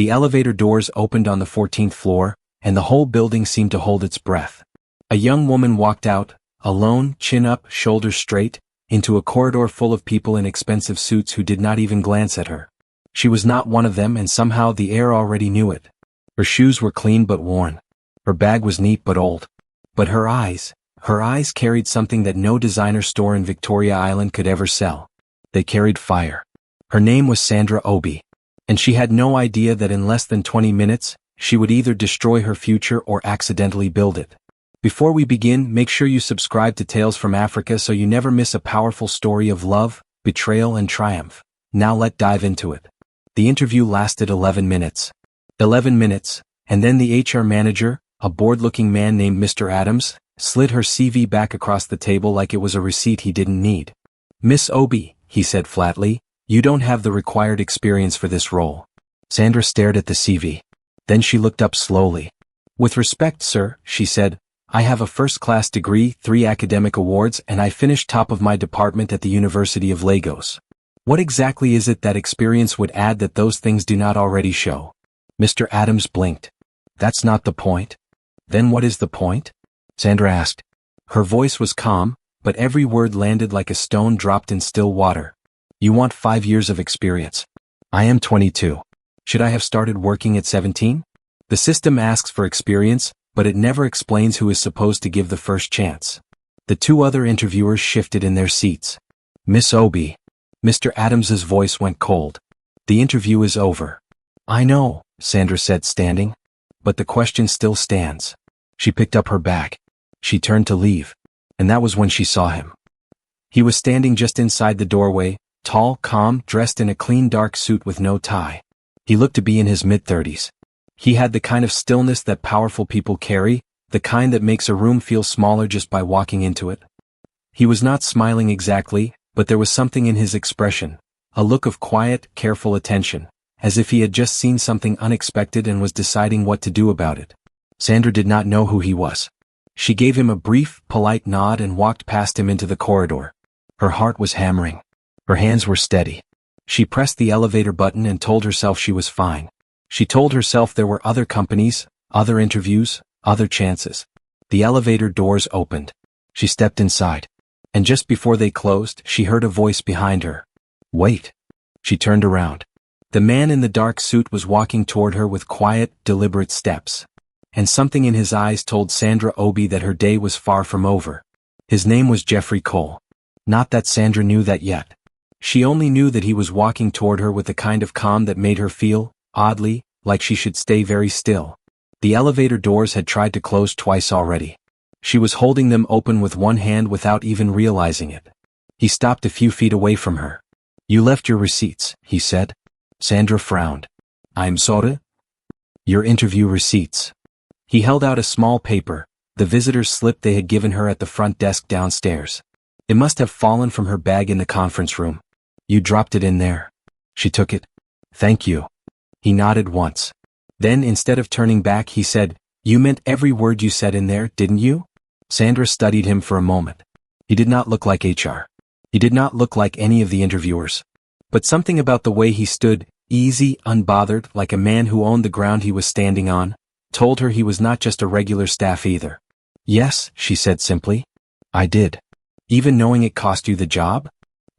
The elevator doors opened on the 14th floor, and the whole building seemed to hold its breath. A young woman walked out, alone, chin up, shoulders straight, into a corridor full of people in expensive suits who did not even glance at her. She was not one of them, and somehow the air already knew it. Her shoes were clean but worn. Her bag was neat but old. But her eyes carried something that no designer store in Victoria Island could ever sell. They carried fire. Her name was Sandra Obi, and she had no idea that in less than 20 minutes, she would either destroy her future or accidentally build it. Before we begin, make sure you subscribe to Tales from Africa so you never miss a powerful story of love, betrayal and triumph. Now let's dive into it. The interview lasted 11 minutes. 11 minutes, and then the HR manager, a bored-looking man named Mr. Adams, slid her CV back across the table like it was a receipt he didn't need. "Miss Obi," he said flatly, "you don't have the required experience for this role." Sandra stared at the CV. Then she looked up slowly. "With respect, sir," she said, "I have a first-class degree, 3 academic awards, and I finished top of my department at the University of Lagos. What exactly is it that experience would add that those things do not already show?" Mr. Adams blinked. "That's not the point." "Then what is the point?" Sandra asked. Her voice was calm, but every word landed like a stone dropped in still water. "You want 5 years of experience. I am 22. Should I have started working at 17? The system asks for experience, but it never explains who is supposed to give the first chance." The 2 other interviewers shifted in their seats. "Miss Obi." Mr. Adams's voice went cold. "The interview is over." "I know," Sandra said, standing. "But the question still stands." She picked up her bag. She turned to leave, and that was when she saw him. He was standing just inside the doorway, tall, calm, dressed in a clean dark suit with no tie. He looked to be in his mid-30s. He had the kind of stillness that powerful people carry, the kind that makes a room feel smaller just by walking into it. He was not smiling exactly, but there was something in his expression, a look of quiet, careful attention, as if he had just seen something unexpected and was deciding what to do about it. Sandra did not know who he was. She gave him a brief, polite nod and walked past him into the corridor. Her heart was hammering. Her hands were steady. She pressed the elevator button and told herself she was fine. She told herself there were other companies, other interviews, other chances. The elevator doors opened. She stepped inside. And just before they closed, she heard a voice behind her. "Wait." She turned around. The man in the dark suit was walking toward her with quiet, deliberate steps. And something in his eyes told Sandra Obi that her day was far from over. His name was Jeffrey Cole. Not that Sandra knew that yet. She only knew that he was walking toward her with a kind of calm that made her feel, oddly, like she should stay very still. The elevator doors had tried to close twice already. She was holding them open with one hand without even realizing it. He stopped a few feet away from her. "You left your receipts," he said. Sandra frowned. "I'm sorry?" "Your interview receipts." He held out a small paper, the visitor's slip they had given her at the front desk downstairs. It must have fallen from her bag in the conference room. "You dropped it in there." She took it. "Thank you." He nodded once. Then, instead of turning back, he said, "You meant every word you said in there, didn't you?" Sandra studied him for a moment. He did not look like HR. He did not look like any of the interviewers. But something about the way he stood, easy, unbothered, like a man who owned the ground he was standing on, told her he was not just a regular staff either. "Yes," she said simply. "I did. Even knowing it cost you the job?"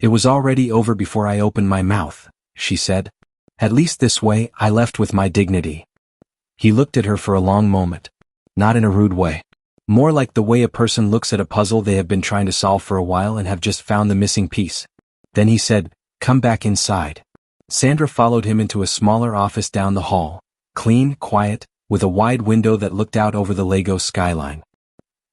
"It was already over before I opened my mouth," she said. "At least this way, I left with my dignity." He looked at her for a long moment. Not in a rude way. More like the way a person looks at a puzzle they have been trying to solve for a while and have just found the missing piece. Then he said, "Come back inside." Sandra followed him into a smaller office down the hall, clean, quiet, with a wide window that looked out over the Lagos skyline.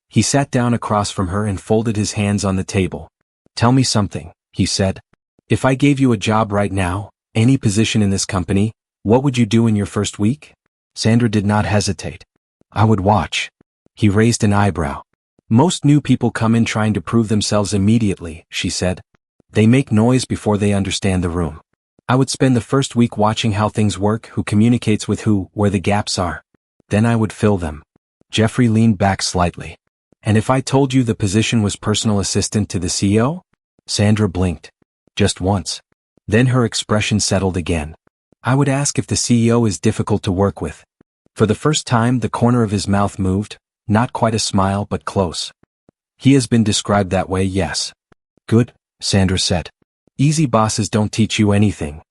He sat down across from her and folded his hands on the table. "Tell me something," he said. "If I gave you a job right now, any position in this company, what would you do in your first week?" Sandra did not hesitate. "I would watch." He raised an eyebrow. "Most new people come in trying to prove themselves immediately," she said. "They make noise before they understand the room. I would spend the first week watching how things work, who communicates with who, where the gaps are. Then I would fill them." Jeffrey leaned back slightly. "And if I told you the position was personal assistant to the CEO?" Sandra blinked. Just once. Then her expression settled again. I would ask if the CEO is difficult to work with. For the first time, the corner of his mouth moved, not quite a smile but close. He has been described that way, yes. Good, Sandra said. Easy bosses don't teach you anything.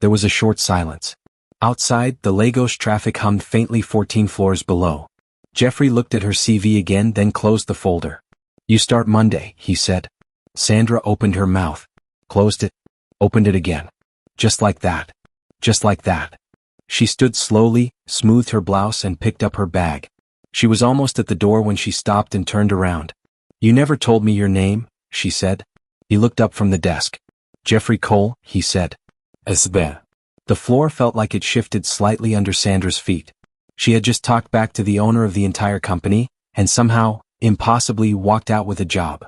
There was a short silence. Outside, the Lagos traffic hummed faintly 14 floors below. Jeffrey looked at her CV again, then closed the folder. You start Monday, he said. Sandra opened her mouth, closed it, opened it again. Just like that. Just like that. She stood slowly, smoothed her blouse and picked up her bag. She was almost at the door when she stopped and turned around. You never told me your name, she said. He looked up from the desk. Jeffrey Cole, he said. Esbe. The floor felt like it shifted slightly under Sandra's feet. She had just talked back to the owner of the entire company, and somehow, impossibly, walked out with a job.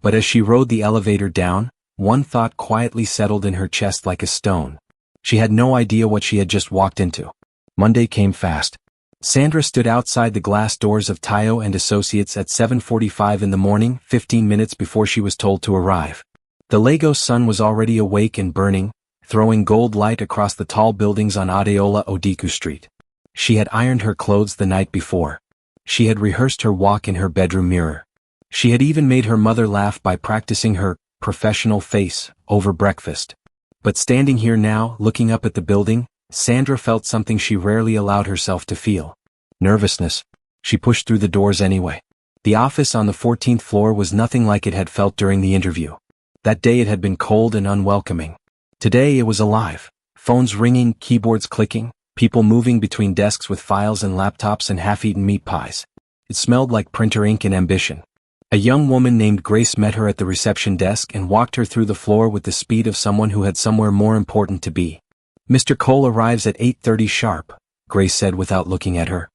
But as she rode the elevator down, one thought quietly settled in her chest like a stone. She had no idea what she had just walked into. Monday came fast. Sandra stood outside the glass doors of Tayo and Associates at 7:45 in the morning, 15 minutes before she was told to arrive. The Lagos sun was already awake and burning, throwing gold light across the tall buildings on Adeola Odiku Street. She had ironed her clothes the night before. She had rehearsed her walk in her bedroom mirror. She had even made her mother laugh by practicing her professional face over breakfast. But standing here now, looking up at the building, Sandra felt something she rarely allowed herself to feel. Nervousness. She pushed through the doors anyway. The office on the 14th floor was nothing like it had felt during the interview. That day it had been cold and unwelcoming. Today it was alive. Phones ringing, keyboards clicking, people moving between desks with files and laptops and half-eaten meat pies. It smelled like printer ink and ambition. A young woman named Grace met her at the reception desk and walked her through the floor with the speed of someone who had somewhere more important to be. Mr. Cole arrives at 8:30 sharp, Grace said without looking at her.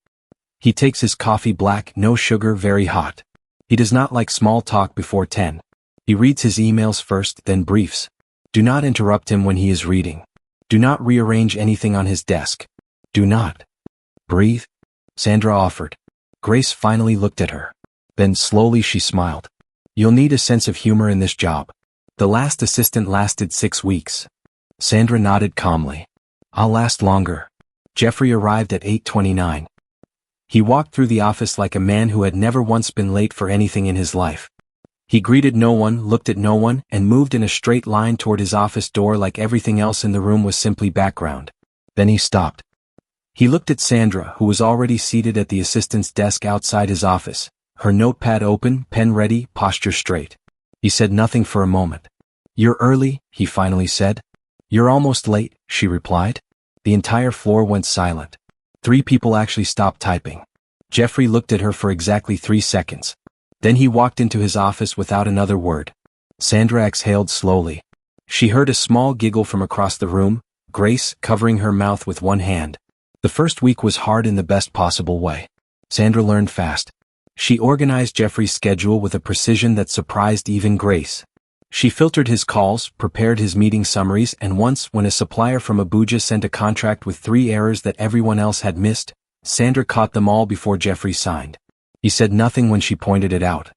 He takes his coffee black, no sugar, very hot. He does not like small talk before 10. He reads his emails first, then briefs. Do not interrupt him when he is reading. Do not rearrange anything on his desk. Do not. Breathe, Sandra offered. Grace finally looked at her. Then slowly she smiled. You'll need a sense of humor in this job. The last assistant lasted 6 weeks. Sandra nodded calmly. I'll last longer. Jeffrey arrived at 8:29. He walked through the office like a man who had never once been late for anything in his life. He greeted no one, looked at no one, and moved in a straight line toward his office door like everything else in the room was simply background. Then he stopped. He looked at Sandra, who was already seated at the assistant's desk outside his office, her notepad open, pen ready, posture straight. He said nothing for a moment. You're early, he finally said. You're almost late, she replied. The entire floor went silent. 3 people actually stopped typing. Jeffrey looked at her for exactly 3 seconds. Then he walked into his office without another word. Sandra exhaled slowly. She heard a small giggle from across the room, Grace covering her mouth with one hand. The first week was hard in the best possible way. Sandra learned fast. She organized Jeffrey's schedule with a precision that surprised even Grace. She filtered his calls, prepared his meeting summaries, and once, when a supplier from Abuja sent a contract with 3 errors that everyone else had missed, Sandra caught them all before Jeffrey signed. He said nothing when she pointed it out.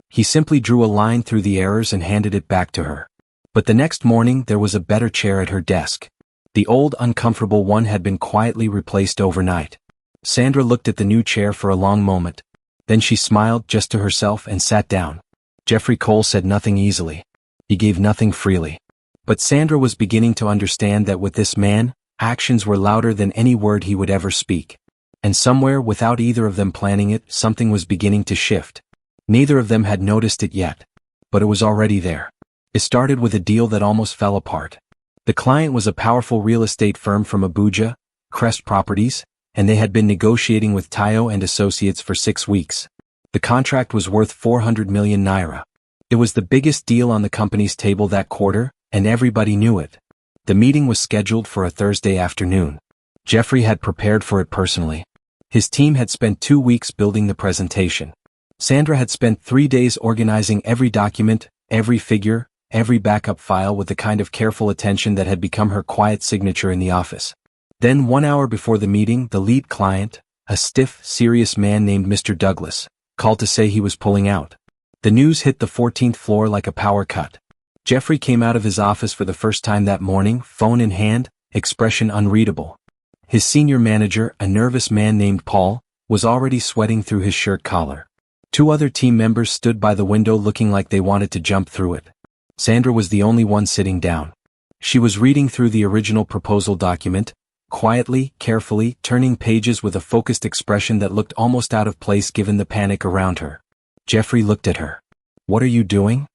He simply drew a line through the errors and handed it back to her. But the next morning there was a better chair at her desk. The old uncomfortable one had been quietly replaced overnight. Sandra looked at the new chair for a long moment. Then she smiled just to herself and sat down. Jeffrey Cole said nothing easily. He gave nothing freely. But Sandra was beginning to understand that with this man, actions were louder than any word he would ever speak. And somewhere, without either of them planning it, something was beginning to shift. Neither of them had noticed it yet. But it was already there. It started with a deal that almost fell apart. The client was a powerful real estate firm from Abuja, Crest Properties, and they had been negotiating with Tayo and Associates for 6 weeks. The contract was worth 400 million naira. It was the biggest deal on the company's table that quarter, and everybody knew it. The meeting was scheduled for a Thursday afternoon. Jeffrey had prepared for it personally. His team had spent 2 weeks building the presentation. Sandra had spent 3 days organizing every document, every figure, every backup file with the kind of careful attention that had become her quiet signature in the office. Then 1 hour before the meeting, the lead client, a stiff, serious man named Mr. Douglas, called to say he was pulling out. The news hit the 14th floor like a power cut. Jeffrey came out of his office for the first time that morning, phone in hand, expression unreadable. His senior manager, a nervous man named Paul, was already sweating through his shirt collar. 2 other team members stood by the window looking like they wanted to jump through it. Sandra was the only one sitting down. She was reading through the original proposal document, quietly, carefully, turning pages with a focused expression that looked almost out of place given the panic around her. Jeffrey looked at her. "What are you doing?"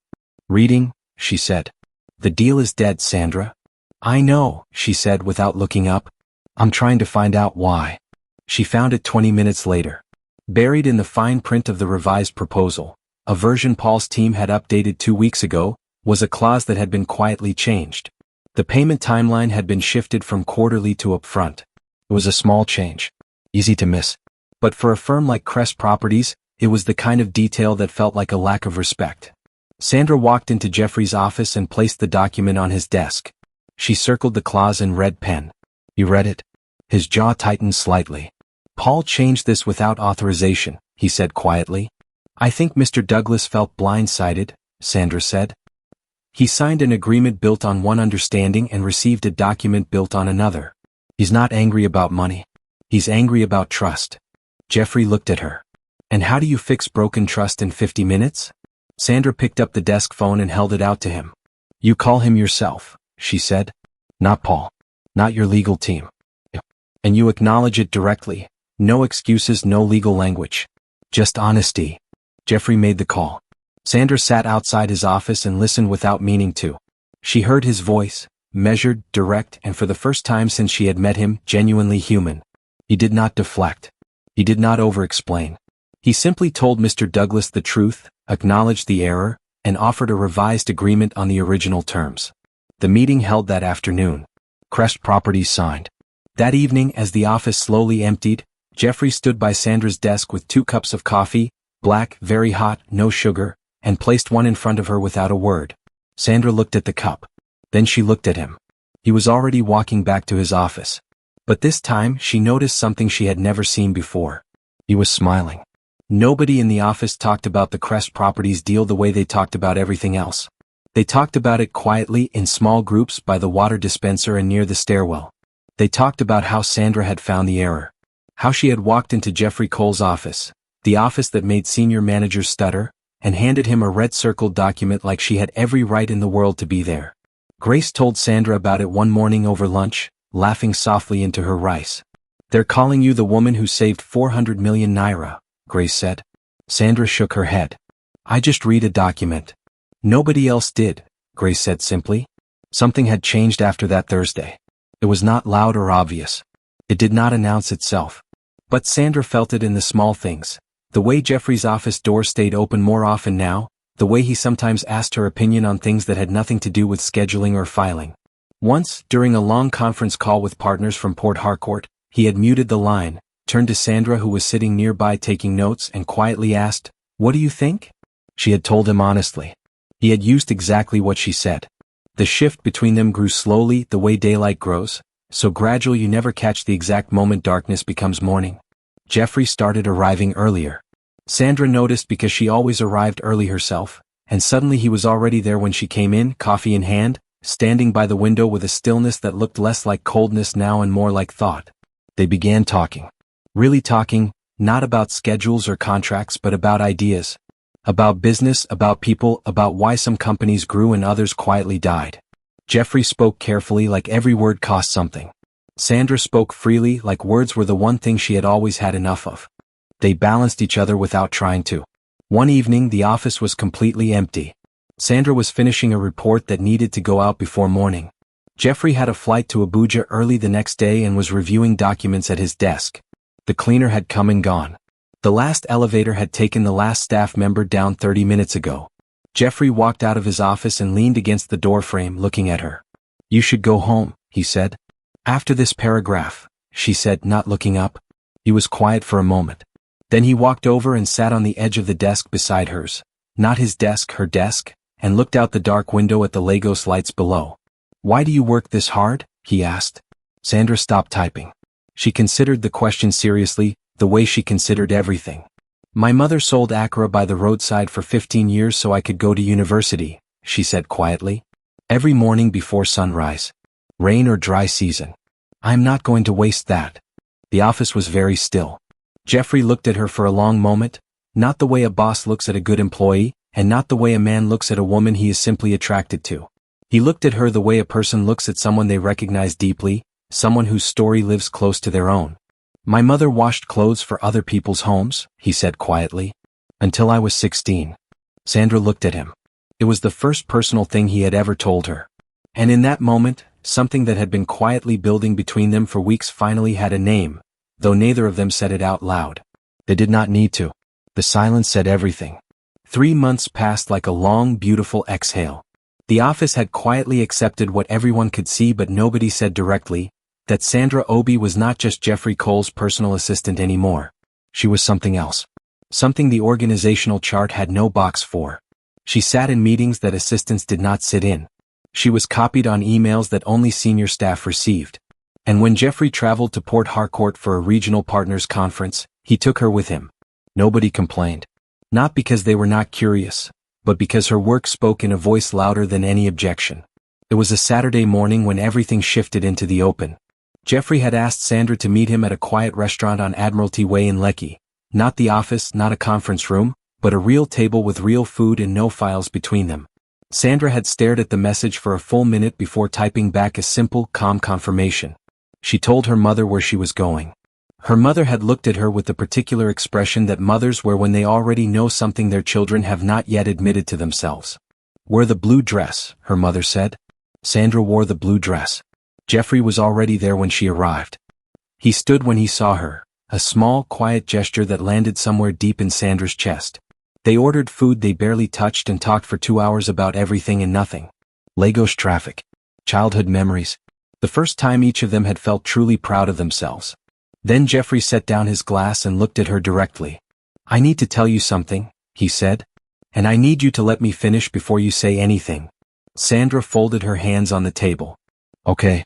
"Reading," she said. "The deal is dead, Sandra." "I know," she said without looking up. "I'm trying to find out why." She found it 20 minutes later. Buried in the fine print of the revised proposal, a version Paul's team had updated 2 weeks ago, was a clause that had been quietly changed. The payment timeline had been shifted from quarterly to upfront. It was a small change. Easy to miss. But for a firm like Crest Properties, it was the kind of detail that felt like a lack of respect. Sandra walked into Jeffrey's office and placed the document on his desk. She circled the clause in red pen. "You read it?" His jaw tightened slightly. "Paul changed this without authorization," he said quietly. "I think Mr. Douglas felt blindsided," Sandra said. "He signed an agreement built on one understanding and received a document built on another. He's not angry about money. He's angry about trust." Jeffrey looked at her. "And how do you fix broken trust in 50 minutes? Sandra picked up the desk phone and held it out to him. "You call him yourself," she said. "Not Paul. Not your legal team. And you acknowledge it directly. No excuses, no legal language. Just honesty." Jeffrey made the call. Sandra sat outside his office and listened without meaning to. She heard his voice, measured, direct, and for the first time since she had met him, genuinely human. He did not deflect. He did not over-explain. He simply told Mr. Douglas the truth, acknowledged the error, and offered a revised agreement on the original terms. The meeting held that afternoon. Crest Properties signed. That evening, as the office slowly emptied, Jeffrey stood by Sandra's desk with 2 cups of coffee, black, very hot, no sugar, and placed one in front of her without a word. Sandra looked at the cup. Then she looked at him. He was already walking back to his office. But this time, she noticed something she had never seen before. He was smiling. Nobody in the office talked about the Crest Properties deal the way they talked about everything else. They talked about it quietly in small groups by the water dispenser and near the stairwell. They talked about how Sandra had found the error. How she had walked into Jeffrey Cole's office, the office that made senior managers stutter, and handed him a red-circled document like she had every right in the world to be there. Grace told Sandra about it one morning over lunch, laughing softly into her rice. "They're calling you the woman who saved 400 million naira, Grace said. Sandra shook her head. "I just read a document." "Nobody else did," Grace said simply. Something had changed after that Thursday. It was not loud or obvious. It did not announce itself. But Sandra felt it in the small things. The way Jeffrey's office door stayed open more often now, the way he sometimes asked her opinion on things that had nothing to do with scheduling or filing. Once, during a long conference call with partners from Port Harcourt, he had muted the line, turned to Sandra who was sitting nearby taking notes and quietly asked, "What do you think?" She had told him honestly. He had used exactly what she said. The shift between them grew slowly the way daylight grows, so gradual you never catch the exact moment darkness becomes morning. Jeffrey started arriving earlier. Sandra noticed because she always arrived early herself, and suddenly he was already there when she came in, coffee in hand, standing by the window with a stillness that looked less like coldness now and more like thought. They began talking. Really talking, not about schedules or contracts but about ideas. About business, about people, about why some companies grew and others quietly died. Jeffrey spoke carefully like every word cost something. Sandra spoke freely like words were the one thing she had always had enough of. They balanced each other without trying to. One evening the office was completely empty. Sandra was finishing a report that needed to go out before morning. Jeffrey had a flight to Abuja early the next day and was reviewing documents at his desk. The cleaner had come and gone. The last elevator had taken the last staff member down 30 minutes ago. Jeffrey walked out of his office and leaned against the doorframe looking at her. "You should go home," he said. "After this paragraph," she said, not looking up. He was quiet for a moment. Then he walked over and sat on the edge of the desk beside hers. Not his desk, her desk, and looked out the dark window at the Lagos lights below. "Why do you work this hard?" he asked. Sandra stopped typing. She considered the question seriously, the way she considered everything. "My mother sold Accra by the roadside for 15 years so I could go to university," she said quietly. "Every morning before sunrise. Rain or dry season. I'm not going to waste that. The office was very still. Jeffrey looked at her for a long moment, not the way a boss looks at a good employee, and not the way a man looks at a woman he is simply attracted to. He looked at her the way a person looks at someone they recognize deeply, someone whose story lives close to their own. My mother washed clothes for other people's homes, he said quietly. Until I was 16. Sandra looked at him. It was the first personal thing he had ever told her. And in that moment, something that had been quietly building between them for weeks finally had a name, though neither of them said it out loud. They did not need to. The silence said everything. 3 months passed like a long, beautiful exhale. The office had quietly accepted what everyone could see, but nobody said directly, that Sandra Obi was not just Jeffrey Cole's personal assistant anymore. She was something else. Something the organizational chart had no box for. She sat in meetings that assistants did not sit in. She was copied on emails that only senior staff received. And when Jeffrey traveled to Port Harcourt for a regional partners conference, he took her with him. Nobody complained. Not because they were not curious, but because her work spoke in a voice louder than any objection. It was a Saturday morning when everything shifted into the open. Jeffrey had asked Sandra to meet him at a quiet restaurant on Admiralty Way in Lekki. Not the office, not a conference room, but a real table with real food and no files between them. Sandra had stared at the message for a full minute before typing back a simple, calm confirmation. She told her mother where she was going. Her mother had looked at her with the particular expression that mothers wear when they already know something their children have not yet admitted to themselves. Wear the blue dress, her mother said. Sandra wore the blue dress. Jeffrey was already there when she arrived. He stood when he saw her, a small, quiet gesture that landed somewhere deep in Sandra's chest. They ordered food they barely touched and talked for 2 hours about everything and nothing. Lagos traffic. Childhood memories. The first time each of them had felt truly proud of themselves. Then Jeffrey set down his glass and looked at her directly. I need to tell you something, he said. And I need you to let me finish before you say anything. Sandra folded her hands on the table. Okay.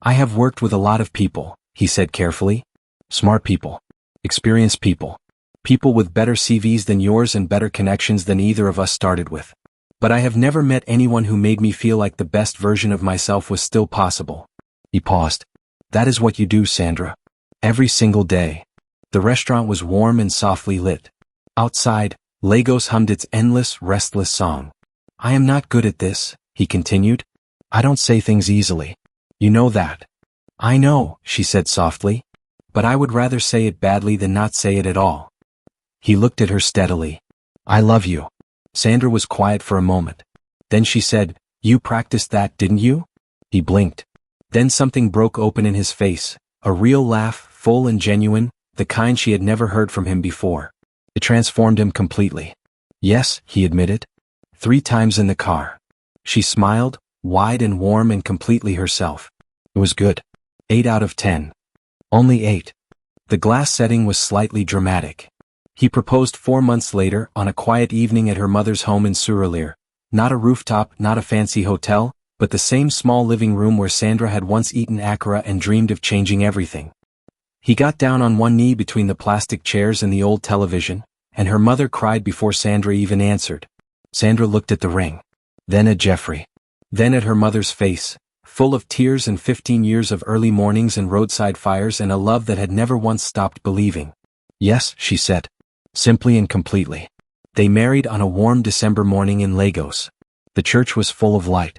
I have worked with a lot of people, he said carefully. Smart people. Experienced people. People with better CVs than yours and better connections than either of us started with. But I have never met anyone who made me feel like the best version of myself was still possible. He paused. That is what you do, Sandra. Every single day. The restaurant was warm and softly lit. Outside, Lagos hummed its endless, restless song. I am not good at this, he continued. I don't say things easily. You know that. I know, she said softly. But I would rather say it badly than not say it at all. He looked at her steadily. I love you. Sandra was quiet for a moment. Then she said, You practiced that, didn't you? He blinked. Then something broke open in his face, a real laugh, full and genuine, the kind she had never heard from him before. It transformed him completely. Yes, he admitted. 3 times in the car. She smiled, wide and warm and completely herself. It was good. 8 out of 10. Only 8. The glass setting was slightly dramatic. He proposed 4 months later on a quiet evening at her mother's home in Surulere. Not a rooftop, not a fancy hotel, but the same small living room where Sandra had once eaten akara and dreamed of changing everything. He got down on one knee between the plastic chairs and the old television, and her mother cried before Sandra even answered. Sandra looked at the ring. Then at Jeffrey. Then at her mother's face, full of tears and 15 years of early mornings and roadside fires and a love that had never once stopped believing. Yes, she said. Simply and completely. They married on a warm December morning in Lagos. The church was full of light.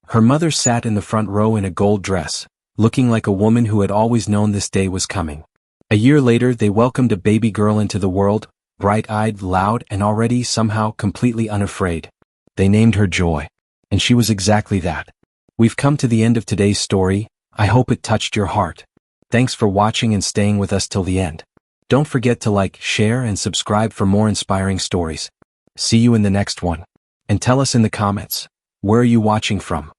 Her mother sat in the front row in a gold dress, looking like a woman who had always known this day was coming. A year later they welcomed a baby girl into the world, bright-eyed, loud, and already somehow completely unafraid. They named her Joy. And she was exactly that. We've come to the end of today's story. I hope it touched your heart. Thanks for watching and staying with us till the end. Don't forget to like, share, and subscribe for more inspiring stories. See you in the next one. And tell us in the comments, where are you watching from?